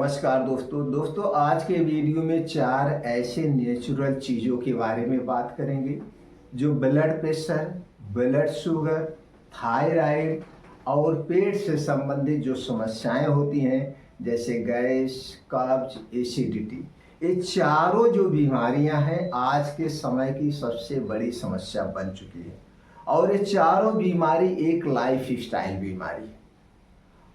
नमस्कार दोस्तों आज के वीडियो में 4 ऐसे नेचुरल चीज़ों के बारे में बात करेंगे जो blood pressure, blood sugar, thyroid और पेट से संबंधित जो समस्याएं होती हैं जैसे गैस, कब्ज, एसिडिटी, ये चारों जो बीमारियां हैं आज के समय की सबसे बड़ी समस्या बन चुकी है। और ये चारों बीमारी एक लाइफ स्टाइल बीमारी है।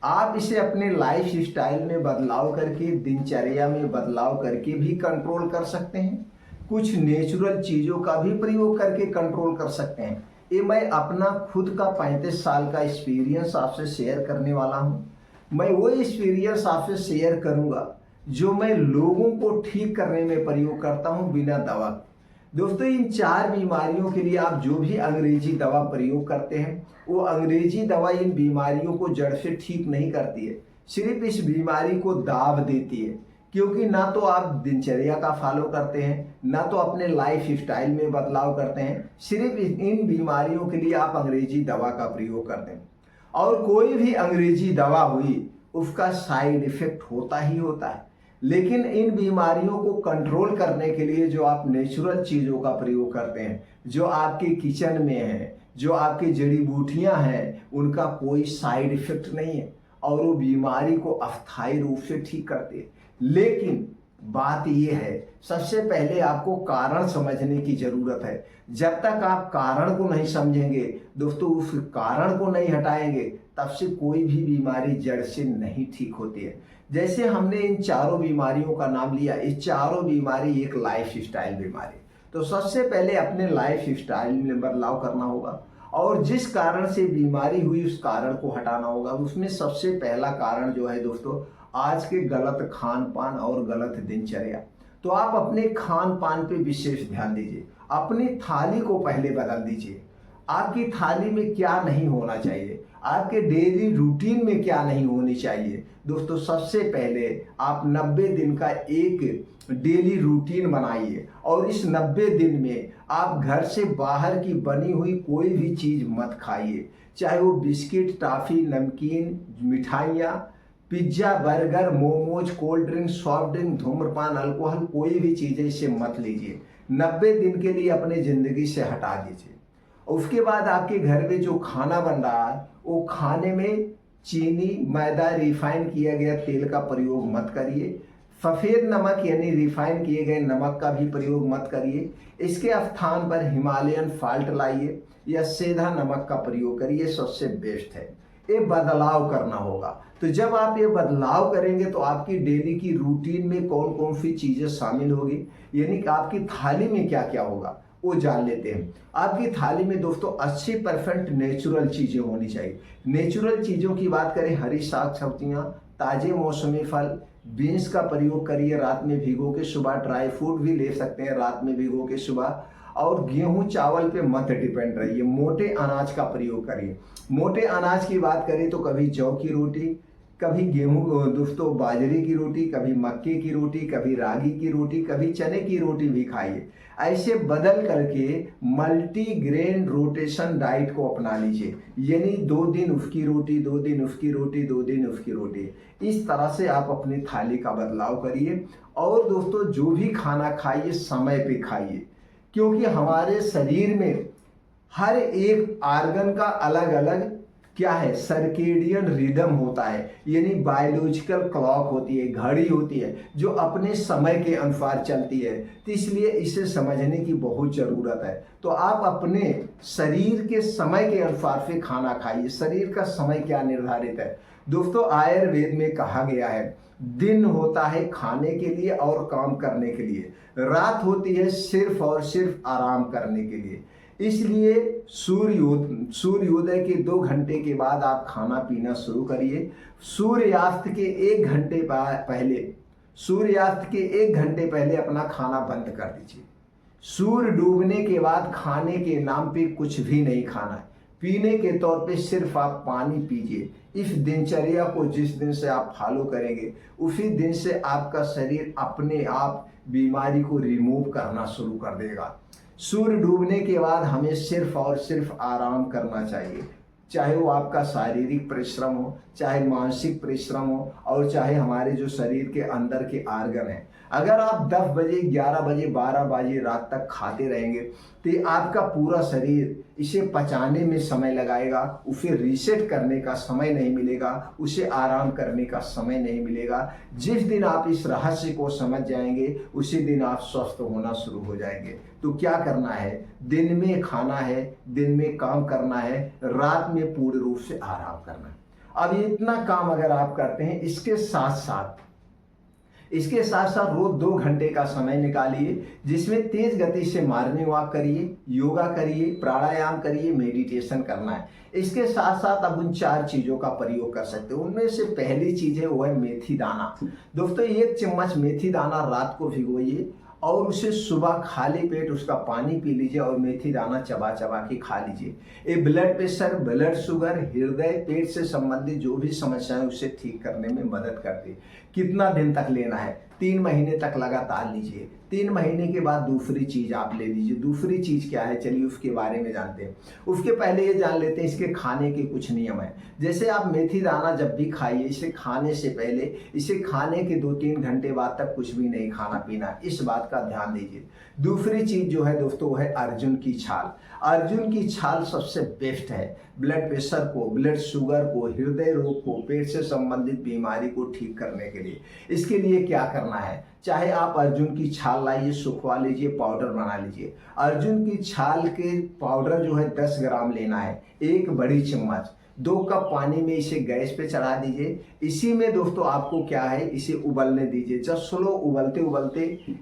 आप इसे अपने लाइफ स्टाइल में बदलाव करके, दिनचर्या में बदलाव करके भी कंट्रोल कर सकते हैं। कुछ नेचुरल चीज़ों का भी प्रयोग करके कंट्रोल कर सकते हैं। ये मैं अपना खुद का 35 साल का एक्सपीरियंस आपसे शेयर करने वाला हूँ। मैं वो एक्सपीरियंस आपसे शेयर करूँगा जो मैं लोगों को ठीक करने में प्रयोग करता हूँ बिना दवा। दोस्तों, इन 4 बीमारियों के लिए आप जो भी अंग्रेजी दवा प्रयोग करते हैं वो अंग्रेजी दवा इन बीमारियों को जड़ से ठीक नहीं करती है, सिर्फ इस बीमारी को दाब देती है। क्योंकि ना तो आप दिनचर्या का फॉलो करते हैं, ना तो अपने लाइफ स्टाइल में बदलाव करते हैं, सिर्फ इन बीमारियों के लिए आप अंग्रेजी दवा का प्रयोग करते हैं। और कोई भी अंग्रेजी दवा हुई उसका साइड इफेक्ट होता ही होता है। लेकिन इन बीमारियों को कंट्रोल करने के लिए जो आप नेचुरल चीज़ों का प्रयोग करते हैं, जो आपके किचन में है, जो आपकी जड़ी बूटियां हैं, उनका कोई साइड इफेक्ट नहीं है और वो बीमारी को अस्थायी रूप से ठीक करते हैं। लेकिन बात यह है, सबसे पहले आपको कारण समझने की जरूरत है। जब तक आप कारण को नहीं समझेंगे दोस्तों, उस कारण को नहीं हटाएंगे, तब से कोई भी बीमारी जड़ से नहीं ठीक होती है। जैसे हमने इन चारों बीमारियों का नाम लिया, ये चारों बीमारी एक लाइफ स्टाइल बीमारी। तो सबसे पहले अपने लाइफ स्टाइल में बदलाव करना होगा और जिस कारण से बीमारी हुई उस कारण को हटाना होगा। उसमें सबसे पहला कारण जो है दोस्तों, आज के गलत खान पान और गलत दिनचर्या। तो आप अपने खान पान पे विशेष ध्यान दीजिए, अपनी थाली को पहले बदल दीजिए। आपकी थाली में क्या नहीं होना चाहिए, आपके डेली रूटीन में क्या नहीं होनी चाहिए। दोस्तों, सबसे पहले आप 90 दिन का एक डेली रूटीन बनाइए और इस 90 दिन में आप घर से बाहर की बनी हुई कोई भी चीज़ मत खाइए, चाहे वो बिस्किट, टॉफ़ी, नमकीन, मिठाइयाँ, pizza, burger, momos, cold drink, soft drink, धूम्रपान, अल्कोहल, कोई भी चीज़ें इसे मत लीजिए। 90 दिन के लिए अपनी ज़िंदगी से हटा दीजिए। उसके बाद आपके घर में जो खाना बन रहा है वो खाने में चीनी, मैदा, रिफाइन किया गया तेल का प्रयोग मत करिए। सफ़ेद नमक यानी रिफाइन किए गए नमक का भी प्रयोग मत करिए। इसके स्थान पर हिमालयन साल्ट लाइए या सीधा नमक का प्रयोग करिए, सबसे बेस्ट है। ये बदलाव करना होगा। तो जब आप ये बदलाव करेंगे तो आपकी डेली की रूटीन में कौन कौन सी चीज़ें शामिल होगी, यानी कि आपकी थाली में क्या क्या होगा वो जान लेते हैं। आपकी थाली में दोस्तों 80% नेचुरल चीज़ें होनी चाहिए। नेचुरल चीज़ों की बात करें, हरी साग सब्जियाँ, ताज़े मौसमी फल, बीन्स का प्रयोग करिए रात में भिगो के, सुबह ड्राई फ्रूट भी ले सकते हैं रात में भिगो के सुबह। और गेहूं चावल पे मत डिपेंड रहिए, मोटे अनाज का प्रयोग करिए। मोटे अनाज की बात करें तो कभी जौ की रोटी, कभी गेहूं दोस्तों बाजरे की रोटी, कभी मक्के की रोटी, कभी रागी की रोटी, कभी चने की रोटी भी खाइए। ऐसे बदल करके मल्टी ग्रेन रोटेशन डाइट को अपना लीजिए, यानी 2 दिन उसकी रोटी, 2 दिन उसकी रोटी, 2 दिन उसकी रोटी। इस तरह से आप अपनी थाली का बदलाव करिए। और दोस्तों, जो भी खाना खाइए समय पे खाइए, क्योंकि हमारे शरीर में हर एक आर्गन का अलग अलग क्या है, सर्केडियन रिदम होता है, यानी बायोलॉजिकल क्लॉक होती है, घड़ी होती है जो अपने समय के अनुसार चलती है। तो इसलिए इसे समझने की बहुत ज़रूरत है। तो आप अपने शरीर के समय के अनुसार से खाना खाइए। शरीर का समय क्या निर्धारित है दोस्तों, आयुर्वेद में कहा गया है, दिन होता है खाने के लिए और काम करने के लिए, रात होती है सिर्फ और सिर्फ आराम करने के लिए। इसलिए सूर्योदय के 2 घंटे के बाद आप खाना पीना शुरू करिए। सूर्यास्त के 1 घंटे पहले, सूर्यास्त के 1 घंटे पहले अपना खाना बंद कर दीजिए। सूर्य डूबने के बाद खाने के नाम पे कुछ भी नहीं खाना है। पीने के तौर पे सिर्फ आप पानी पीजिए। इस दिनचर्या को जिस दिन से आप फॉलो करेंगे उसी दिन से आपका शरीर अपने आप बीमारी को रिमूव करना शुरू कर देगा। सूर्य डूबने के बाद हमें सिर्फ और सिर्फ आराम करना चाहिए, चाहे वो आपका शारीरिक परिश्रम हो, चाहे मानसिक परिश्रम हो और चाहे हमारे जो शरीर के अंदर के आर्गन हैं, अगर आप 10 बजे 11 बजे 12 बजे रात तक खाते रहेंगे तो आपका पूरा शरीर इसे पचाने में समय लगाएगा, उसे रीसेट करने का समय नहीं मिलेगा, उसे आराम करने का समय नहीं मिलेगा। जिस दिन आप इस रहस्य को समझ जाएंगे उसी दिन आप स्वस्थ होना शुरू हो जाएंगे। तो क्या करना है, दिन में खाना है, दिन में काम करना है, रात में पूर्ण रूप से आराम करना है। अब ये इतना काम अगर आप करते हैं, इसके साथ साथ रोज 2 घंटे का समय निकालिए जिसमें तेज गति से मॉर्निंग वॉक करिए, योगा करिए, प्राणायाम करिए, मेडिटेशन करना है। इसके साथ साथ आप उन 4 चीजों का प्रयोग कर सकते हो। उनमें से पहली चीज है वो है मेथी दाना। दोस्तों 1 चम्मच मेथी दाना रात को भिगोइए और उसे सुबह खाली पेट उसका पानी पी लीजिए और मेथी दाना चबा चबा के खा लीजिए। ये ब्लड प्रेशर, ब्लड शुगर, हृदय, पेट से संबंधित जो भी समस्याएं उसे ठीक करने में मदद करती है। कितना दिन तक लेना है? 3 महीने तक लगातार लीजिए। 3 महीने के बाद दूसरी चीज आप ले लीजिए। दूसरी चीज क्या है, चलिए उसके बारे में जानते हैं। उसके पहले ये जान लेते हैं इसके खाने के कुछ नियम हैं। जैसे आप मेथी दाना जब भी खाइए, इसे खाने से पहले, इसे खाने के 2-3 घंटे बाद तक कुछ भी नहीं खाना पीना, इस बात का ध्यान दीजिए। दूसरी चीज जो है दोस्तों वो है अर्जुन की छाल। अर्जुन की छाल सबसे बेस्ट है ब्लड प्रेशर को, ब्लड शुगर को, हृदय रोग को, पेट से संबंधित बीमारी को ठीक करने के लिए। इसके लिए क्या करना है, चाहे आप अर्जुन की छाल लाइए, सुखवा लीजिए, पाउडर बना लीजिए। अर्जुन की छाल के पाउडर जो है 10 ग्राम लेना है, 1 बड़ी चम्मच, 2 कप पानी में इसे गैस पे चढ़ा दीजिए। इसी में दोस्तों आपको क्या है, इसे उबलने दीजिए। जब स्लो उबलते उबलते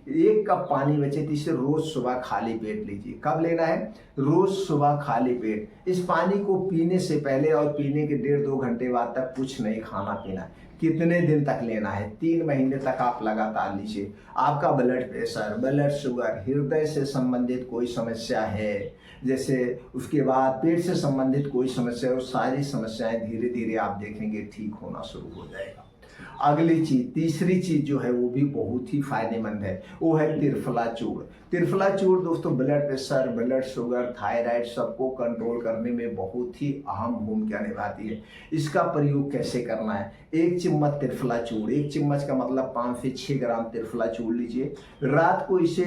1 कप पानी बचे तो इसे रोज सुबह खाली पेट लीजिए। कब लेना है? रोज सुबह खाली पेट। इस पानी को पीने से पहले और पीने के 1.5-2 घंटे बाद तक कुछ नहीं खाना पीना। कितने दिन तक लेना है? 3 महीने तक आप लगातार लीजिए। आपका ब्लड प्रेशर, ब्लड शुगर, हृदय से संबंधित कोई समस्या है, जैसे उसके बाद पेट से संबंधित कोई समस्या है, वो सारी समस्याएं धीरे धीरे आप देखेंगे ठीक होना शुरू हो जाएगा। अगली चीज, तीसरी चीज जो है वो भी बहुत ही फायदेमंद है, वो है त्रिफला चूर्ण। त्रिफला चूर्ण दोस्तों blood pressure, blood sugar, thyroid सबको कंट्रोल करने में बहुत ही अहम भूमिका निभाती है। इसका प्रयोग कैसे करना है? 1 चम्मच त्रिफला चूर्ण, 1 चम्मच का मतलब 5 से 6 ग्राम त्रिफला चूर्ण लीजिए। रात को इसे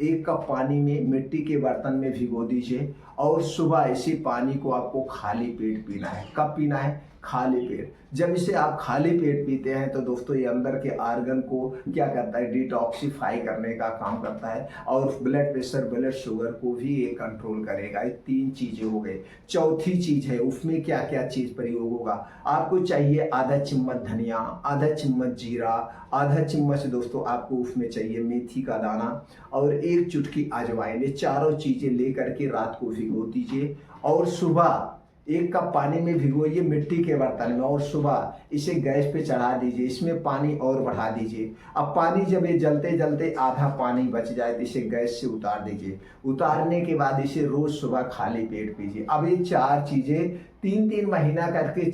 1 कप पानी में मिट्टी के बर्तन में भिगो दीजिए और सुबह इसी पानी को आपको खाली पेट पीना है। कब पीना है? खाली पेट। जब इसे आप खाली पेट पीते हैं तो दोस्तों ये अंदर के आर्गन को क्या करता है, डिटॉक्सिफाई करने का काम करता है और ब्लड प्रेशर, ब्लड शुगर को भी ये कंट्रोल करेगा। ये 3 चीजें हो गई। चौथी चीज है, उसमें क्या क्या चीज प्रयोग होगा? आपको चाहिए आधा चम्मच धनिया, आधा चम्मच जीरा, आधा चम्मच दोस्तों आपको उसमें चाहिए मेथी का दाना और 1 चुटकी अजवाइन। ये चारों चीजें लेकर के रात को भिगो दीजिए और सुबह 1 कप पानी में भिगोइए मिट्टी के बर्तन में और सुबह इसे गैस पे चढ़ा दीजिए। इसमें पानी और बढ़ा दीजिए। अब पानी जब ये जलते जलते आधा पानी बच जाए तो इसे गैस से उतार दीजिए। उतारने के बाद इसे रोज सुबह खाली पेट पीजिए। अब ये 4 चीजें 3-3 महीना करके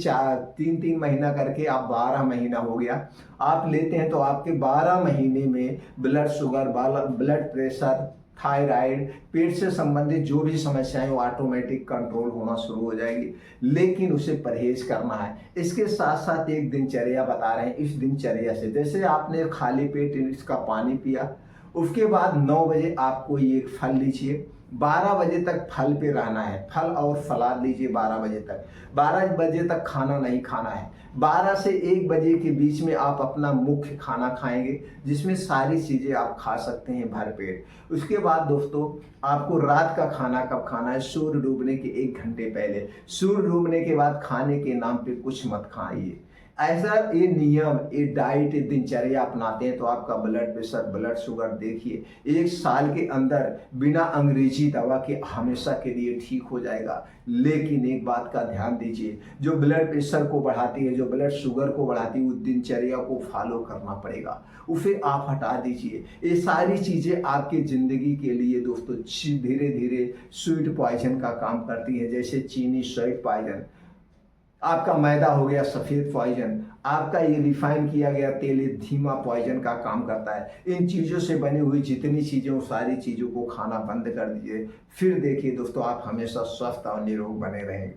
3-3 महीना करके आप 12 महीना हो गया आप लेते हैं तो आपके 12 महीने में blood sugar, blood pressure, thyroid, पेट से संबंधित जो भी समस्याएं वो ऑटोमेटिक कंट्रोल होना शुरू हो जाएगी। लेकिन उसे परहेज करना है। इसके साथ साथ एक दिनचर्या बता रहे हैं। इस दिनचर्या से जैसे आपने खाली पेट इसका पानी पिया, उसके बाद 9 बजे आपको ये फल लीजिए। 12 बजे तक फल पे रहना है, फल और सलाद लीजिए 12 बजे तक। 12 बजे तक खाना नहीं खाना है। 12 से 1 बजे के बीच में आप अपना मुख्य खाना खाएंगे जिसमें सारी चीज़ें आप खा सकते हैं भरपेट। उसके बाद दोस्तों आपको रात का खाना कब खाना है? सूर्य डूबने के 1 घंटे पहले। सूर्य डूबने के बाद खाने के नाम पे कुछ मत खाइए। ऐसा ये नियम, ये डाइट, ये दिनचर्या अपनाते हैं तो आपका ब्लड प्रेशर, ब्लड शुगर देखिए 1 साल के अंदर बिना अंग्रेजी दवा के हमेशा के लिए ठीक हो जाएगा। लेकिन एक बात का ध्यान दीजिए, जो ब्लड प्रेशर को बढ़ाती है, जो ब्लड शुगर को बढ़ाती है, उस दिनचर्या को फॉलो करना पड़ेगा, उसे आप हटा दीजिए। ये सारी चीज़ें आपकी ज़िंदगी के लिए दोस्तों धीरे धीरे स्वीट पॉइजन का काम करती है। जैसे चीनी स्वीट पॉइजन, आपका मैदा हो गया सफ़ेद पॉइजन, आपका ये रिफाइन किया गया तेल ये धीमा पॉइजन का काम करता है। इन चीज़ों से बनी हुई जितनी चीज़ें, वो सारी चीज़ों को खाना बंद कर दीजिए। फिर देखिए दोस्तों आप हमेशा स्वस्थ और निरोग बने रहेंगे।